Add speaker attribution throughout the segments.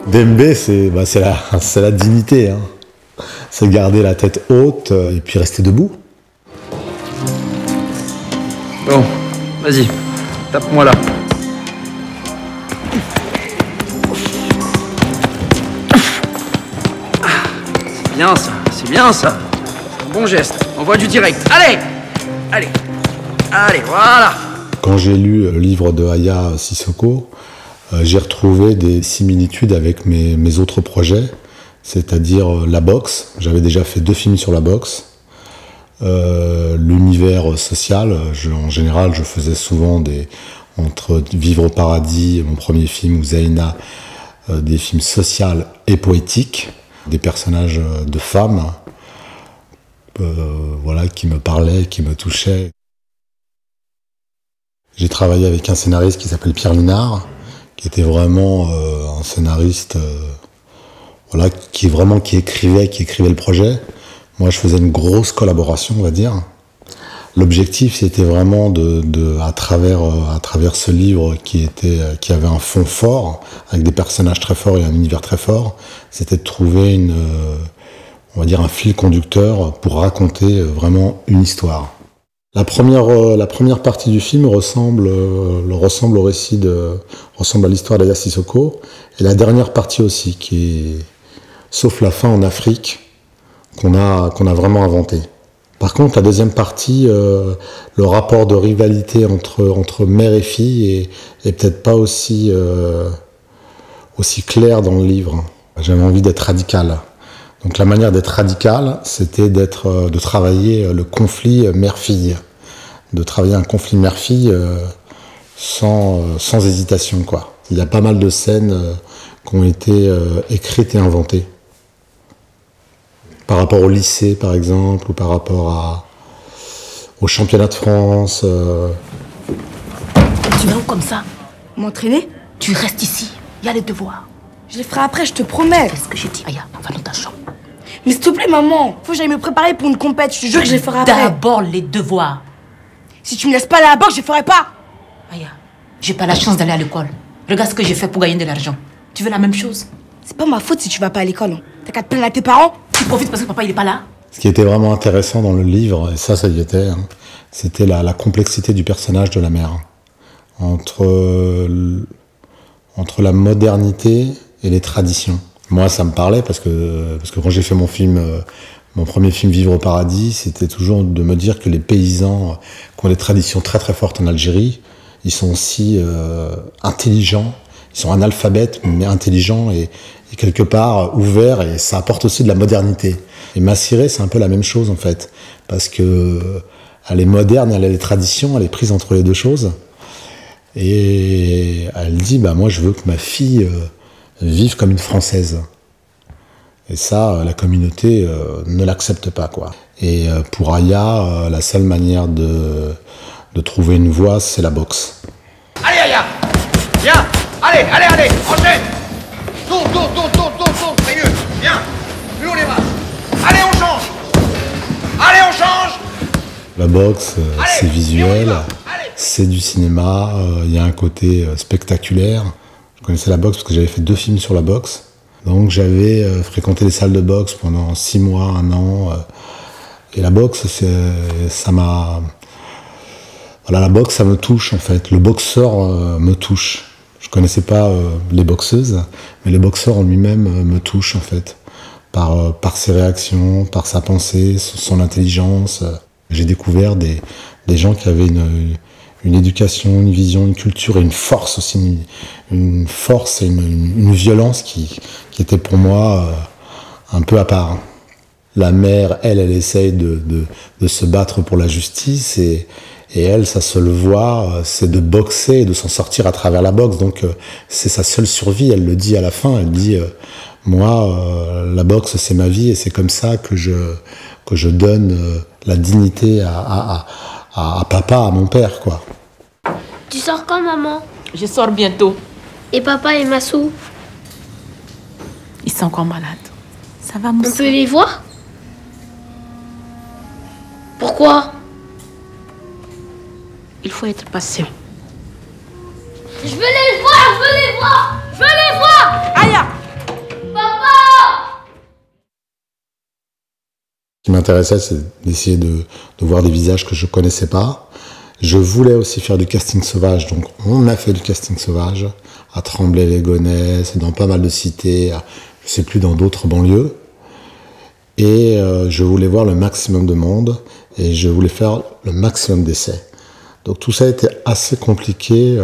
Speaker 1: Dembe, c'est la dignité. Hein. C'est garder la tête haute et puis rester debout.
Speaker 2: Bon, vas-y, tape-moi là. C'est bien ça, c'est bien ça. C'est un bon geste, on voit du direct. Allez, allez, allez, voilà.
Speaker 1: Quand j'ai lu le livre de Aya Sissoko, j'ai retrouvé des similitudes avec mes autres projets, c'est-à-dire la boxe. J'avais déjà fait 2 films sur la boxe. L'univers social, en général, je faisais souvent entre Vivre au paradis, mon premier film, ou Zaina, des films sociaux et poétiques, des personnages de femmes, voilà, qui me parlaient, qui me touchaient. J'ai travaillé avec un scénariste qui s'appelle Pierre Linard, qui était vraiment un scénariste, voilà, qui écrivait le projet. Moi, je faisais une grosse collaboration, on va dire. L'objectif, c'était vraiment à travers ce livre qui avait un fond fort, avec des personnages très forts et un univers très fort, c'était de trouver on va dire un fil conducteur pour raconter vraiment une histoire. La première partie du film ressemble à l'histoire d'Aya Sissoko, et la dernière partie aussi, sauf la fin en Afrique, qu'on a vraiment inventé. Par contre, la deuxième partie, le rapport de rivalité entre mère et fille est peut-être pas aussi clair dans le livre. J'avais envie d'être radical. Donc la manière d'être radical, c'était de travailler le conflit mère-fille, de travailler un conflit mère-fille sans hésitation, quoi. Il y a pas mal de scènes qui ont été écrites et inventées. Par rapport au lycée, par exemple, ou par rapport au championnat de France.
Speaker 3: Tu vas où comme ça?
Speaker 4: M'entraîner?
Speaker 3: Tu restes ici. Il y a les devoirs.
Speaker 4: Je les ferai après, je te promets.
Speaker 3: Qu'est-ce que j'ai dit? Aya, on va dans ta chambre.
Speaker 4: Mais s'il te plaît, maman, faut que j'aille me préparer pour une compète. Je te jure que je les ferai après.
Speaker 3: D'abord les devoirs.
Speaker 4: Si tu me laisses pas aller à la banque, je les ferai pas.
Speaker 3: Aya, j'ai pas la chance d'aller à l'école. Regarde ce que j'ai fait pour gagner de l'argent. Tu veux la même chose?
Speaker 4: C'est pas ma faute si tu vas pas à l'école. Hein. T'as qu'à te plaindre à tes parents.
Speaker 3: Tu profites parce que papa il est pas là.
Speaker 1: Ce qui était vraiment intéressant dans le livre, et ça y était, hein, c'était la complexité du personnage de la mère. Entre la modernité et les traditions. Moi, ça me parlait parce que quand j'ai fait mon premier film Vivre au paradis, c'était toujours de me dire que les paysans qui ont des traditions très très fortes en Algérie, ils sont aussi intelligents, ils sont analphabètes mais intelligents et quelque part ouverts, et ça apporte aussi de la modernité. Et Massiré, c'est un peu la même chose en fait, parce que elle est moderne, elle a les traditions, elle est prise entre les deux choses. Et elle dit, moi je veux que ma fille vive comme une Française. Et ça, la communauté ne l'accepte pas, quoi. Et pour Aya, la seule manière de trouver une voie, c'est la boxe.
Speaker 2: Allez Aya, viens, allez, enchaîne. Tourne, c'est mieux, viens, plus haut les bras. Allez, on change.
Speaker 1: La boxe, c'est visuel, c'est du cinéma, il y a un côté spectaculaire. Je connaissais la boxe parce que j'avais fait 2 films sur la boxe. Donc j'avais fréquenté les salles de boxe pendant 6 mois, 1 an. Et la boxe, la boxe, ça me touche en fait. Le boxeur me touche. Je connaissais pas les boxeuses, mais le boxeur en lui-même me touche en fait. Par ses réactions, par sa pensée, son intelligence. J'ai découvert des gens qui avaient une éducation, une vision, une culture et une force aussi, une force et une violence qui était pour moi un peu à part. La mère, elle essaye de se battre pour la justice et elle, sa seule voie, c'est de boxer et de s'en sortir à travers la boxe. Donc c'est sa seule survie, elle le dit à la fin, elle dit moi, la boxe c'est ma vie et c'est comme ça que je donne la dignité à papa, à mon père, quoi.
Speaker 5: Tu sors quand, maman?
Speaker 3: Je sors bientôt.
Speaker 5: Et papa et Massou?
Speaker 3: Ils sont encore malades. Ça va, Moussa?
Speaker 5: On peut les voir? Pourquoi?
Speaker 3: Il faut être patient.
Speaker 5: Je veux les voir. Aya,
Speaker 1: qui m'intéressait, c'est d'essayer de voir des visages que je connaissais pas. Je voulais aussi faire du casting sauvage, donc on a fait du casting sauvage à Tremblay-les-Gonesse, dans pas mal de cités, je sais plus, dans d'autres banlieues. Et je voulais voir le maximum de monde et je voulais faire le maximum d'essais. Donc tout ça a été assez compliqué,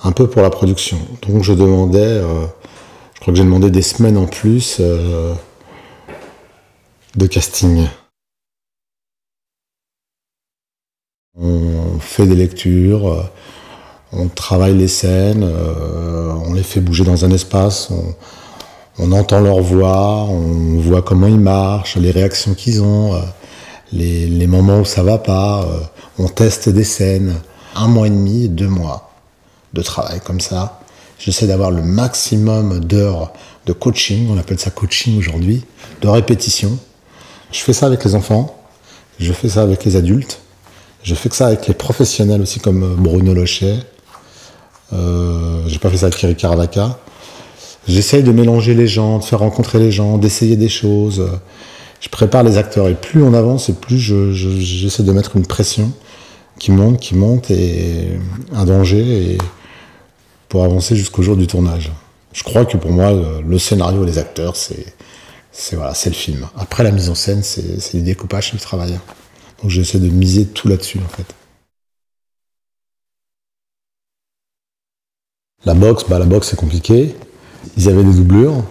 Speaker 1: un peu pour la production. Donc je demandais, je crois que j'ai demandé des semaines en plus de casting. On fait des lectures, on travaille les scènes, on les fait bouger dans un espace, on entend leur voix, on voit comment ils marchent, les réactions qu'ils ont, les moments où ça va pas, on teste des scènes. 1 mois et demi, 2 mois de travail comme ça. J'essaie d'avoir le maximum d'heures de coaching, on appelle ça coaching aujourd'hui, de répétition. Je fais ça avec les enfants, je fais ça avec les adultes, je fais que ça avec les professionnels aussi comme Bruno Lochet. J'ai pas fait ça avec Thierry Caravaca. J'essaye de mélanger les gens, de faire rencontrer les gens, d'essayer des choses. Je prépare les acteurs et plus on avance et plus j'essaie de mettre une pression qui monte et un danger et pour avancer jusqu'au jour du tournage. Je crois que pour moi, le scénario et les acteurs, c'est le film. Après, la mise en scène, c'est le découpage, c'est le travail. Donc j'essaie de miser tout là-dessus, en fait. La boxe, c'est compliqué. Ils avaient des doublures.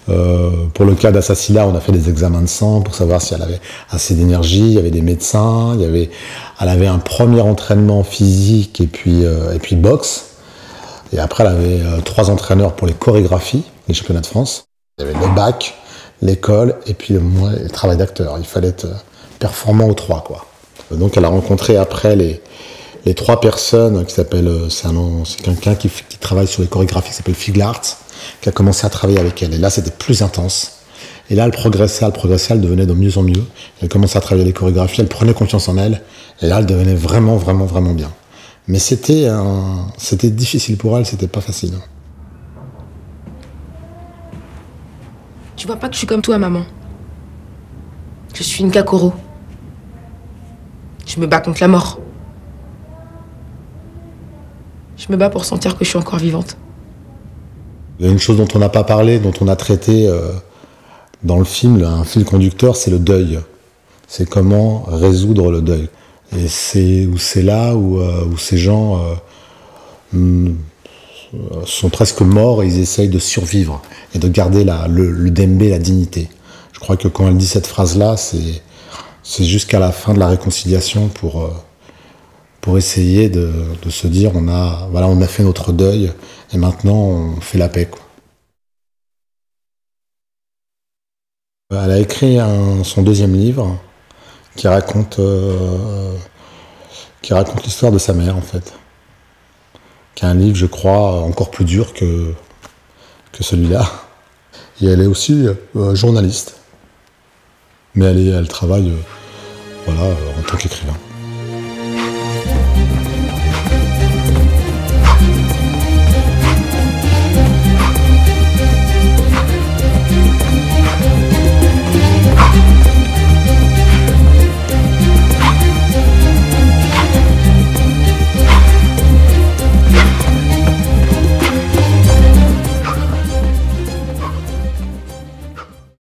Speaker 1: Pour le cas d'Assassinat, on a fait des examens de sang pour savoir si elle avait assez d'énergie. Il y avait des médecins. Elle avait un premier entraînement physique et puis boxe. Et après, elle avait 3 entraîneurs pour les chorégraphies, les championnats de France. Il y avait le bac, l'école et puis le travail d'acteur. Il fallait être performant aux 3, quoi. Donc elle a rencontré après les 3 personnes qui s'appellent, c'est quelqu'un qui travaille sur les chorégraphies, qui s'appelle Figlart, qui a commencé à travailler avec elle. Et là, c'était plus intense. Et là, elle progressait, elle devenait de mieux en mieux. Elle commençait à travailler les chorégraphies, elle prenait confiance en elle. Et là, elle devenait vraiment, vraiment, vraiment bien. Mais c'était difficile pour elle, c'était pas facile.
Speaker 4: Tu vois pas que je suis comme toi, maman. Je suis une Kakoro. Je me bats contre la mort. Je me bats pour sentir que je suis encore vivante.
Speaker 1: Il y a une chose dont on n'a pas parlé, dont on a traité dans le film, un fil conducteur, c'est le deuil. C'est comment résoudre le deuil. Et c'est là où ces gens sont presque morts et ils essayent de survivre et de garder le dembé, la dignité. Je crois que quand elle dit cette phrase-là, c'est jusqu'à la fin de la réconciliation pour essayer de se dire on a fait notre deuil et maintenant on fait la paix, quoi. Elle a écrit son 2e livre qui raconte l'histoire de sa mère, en fait. Qui est un livre, je crois, encore plus dur que celui-là. Et elle est aussi journaliste. Mais elle travaille en tant qu'écrivain.